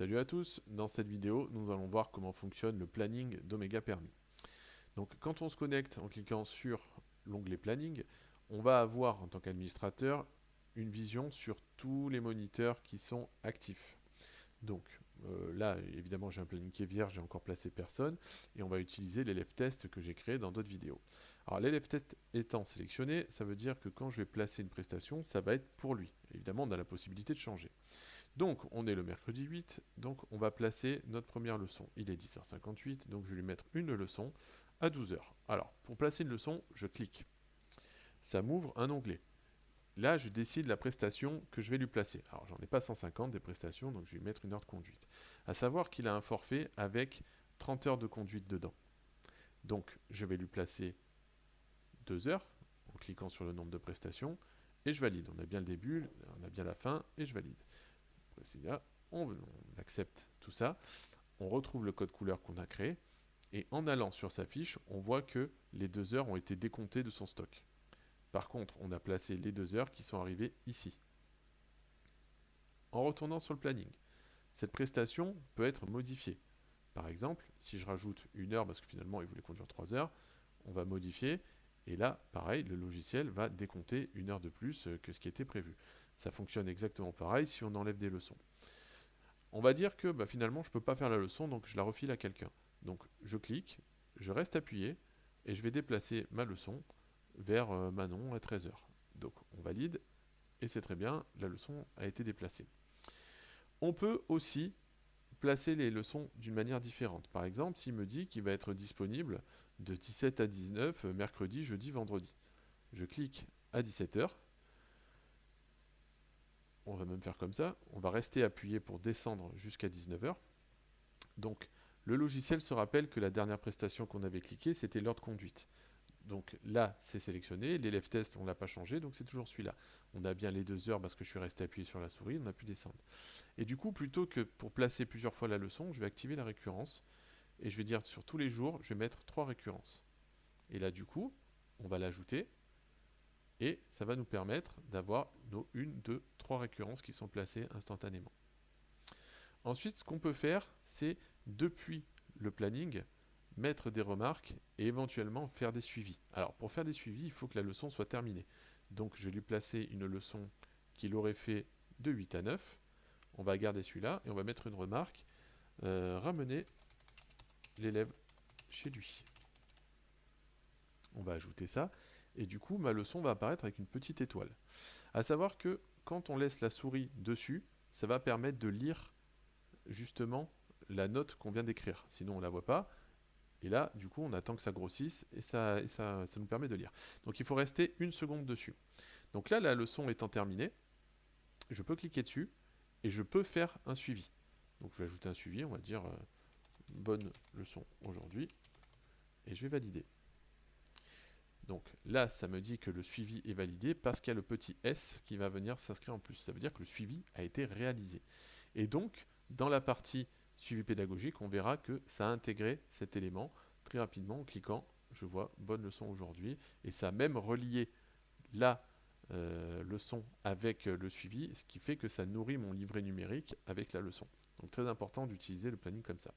Salut à tous, dans cette vidéo nous allons voir comment fonctionne le planning d'Omega Permis. Donc quand on se connecte en cliquant sur l'onglet planning, on va avoir en tant qu'administrateur une vision sur tous les moniteurs qui sont actifs. Donc là évidemment j'ai un planning qui est vierge, j'ai encore placé personne et on va utiliser l'élève test que j'ai créé dans d'autres vidéos. Alors l'élève test étant sélectionné, ça veut dire que quand je vais placer une prestation, ça va être pour lui. Évidemment on a la possibilité de changer. Donc, on est le mercredi 8, donc on va placer notre première leçon. Il est 10h58, donc je vais lui mettre une leçon à 12h. Alors, pour placer une leçon, je clique. Ça m'ouvre un onglet. Là, je décide la prestation que je vais lui placer. Alors, j'en ai pas 150 des prestations, donc je vais lui mettre une heure de conduite. À savoir qu'il a un forfait avec 30 heures de conduite dedans. Donc, je vais lui placer 2 heures en cliquant sur le nombre de prestations et je valide. On a bien le début, on a bien la fin et je valide. Là, on accepte tout ça, on retrouve le code couleur qu'on a créé, et en allant sur sa fiche, on voit que les 2 heures ont été décomptées de son stock. Par contre, on a placé les 2 heures qui sont arrivées ici. En retournant sur le planning, cette prestation peut être modifiée. Par exemple, si je rajoute une heure, parce que finalement il voulait conduire 3 heures, on va modifier, et là, pareil, le logiciel va décompter une heure de plus que ce qui était prévu. Ça fonctionne exactement pareil si on enlève des leçons. On va dire que finalement je ne peux pas faire la leçon, donc je la refile à quelqu'un. Donc je clique, je reste appuyé, et je vais déplacer ma leçon vers Manon à 13 heures. Donc on valide, et c'est très bien, la leçon a été déplacée. On peut aussi placer les leçons d'une manière différente. Par exemple, s'il me dit qu'il va être disponible de 17 à 19, mercredi, jeudi, vendredi. Je clique à 17 heures. On va même faire comme ça. On va rester appuyé pour descendre jusqu'à 19 heures. Donc, le logiciel se rappelle que la dernière prestation qu'on avait cliquée, c'était l'heure de conduite. Donc là, c'est sélectionné. L'élève test, on ne l'a pas changé, donc c'est toujours celui-là. On a bien les 2 heures parce que je suis resté appuyé sur la souris, on a pu descendre. Et du coup, plutôt que pour placer plusieurs fois la leçon, je vais activer la récurrence. Et je vais dire sur tous les jours, je vais mettre 3 récurrences. Et là, du coup, on va l'ajouter. Et ça va nous permettre d'avoir nos 1, 2, 3 récurrences qui sont placées instantanément. Ensuite, ce qu'on peut faire, c'est depuis le planning, mettre des remarques et éventuellement faire des suivis. Alors, pour faire des suivis, il faut que la leçon soit terminée. Donc, je vais lui placer une leçon qu'il aurait fait de 8 à 9. On va garder celui-là et on va mettre une remarque. Ramener l'élève chez lui. On va ajouter ça. Et du coup, ma leçon va apparaître avec une petite étoile. À savoir que quand on laisse la souris dessus, ça va permettre de lire justement la note qu'on vient d'écrire. Sinon, on ne la voit pas. Et là, du coup, on attend que ça grossisse et ça nous permet de lire. Donc, il faut rester une seconde dessus. Donc là, la leçon étant terminée, je peux cliquer dessus et je peux faire un suivi. Donc, je vais ajouter un suivi, on va dire bonne leçon aujourd'hui et je vais valider. Donc là, ça me dit que le suivi est validé parce qu'il y a le petit S qui va venir s'inscrire en plus. Ça veut dire que le suivi a été réalisé. Et donc, dans la partie suivi pédagogique, on verra que ça a intégré cet élément très rapidement en cliquant. Je vois bonne leçon aujourd'hui. Et ça a même relié la leçon avec le suivi, ce qui fait que ça nourrit mon livret numérique avec la leçon. Donc très important d'utiliser le planning comme ça.